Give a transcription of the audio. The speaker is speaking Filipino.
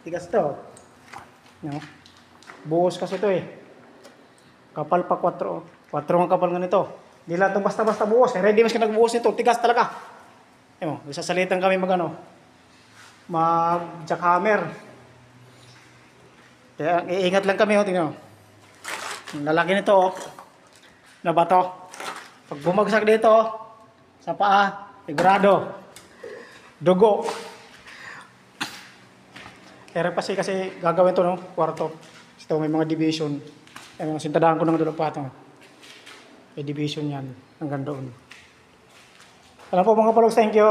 Tigas to. No? Buhos kasi ito eh. Kapal pa 4. 4 ang kapal nga nito. Hindi lang ito basta-basta buhos. Ready mas ka nagbuhos nito. Tigas talaga. Ayun, sasalitan kami mag-jackhammer. Kaya iingat lang kami. Tingnan mo. Ang lalaki nito na bato. Pag bumagsak dito sa paa, sigurado. Dugo. Pero kasi gagawin to kwarto. Ito may mga division. Ayun, sintadahan ko ng dulog pa ito. May division yan hanggang doon. Alam po mga palogs, thank you.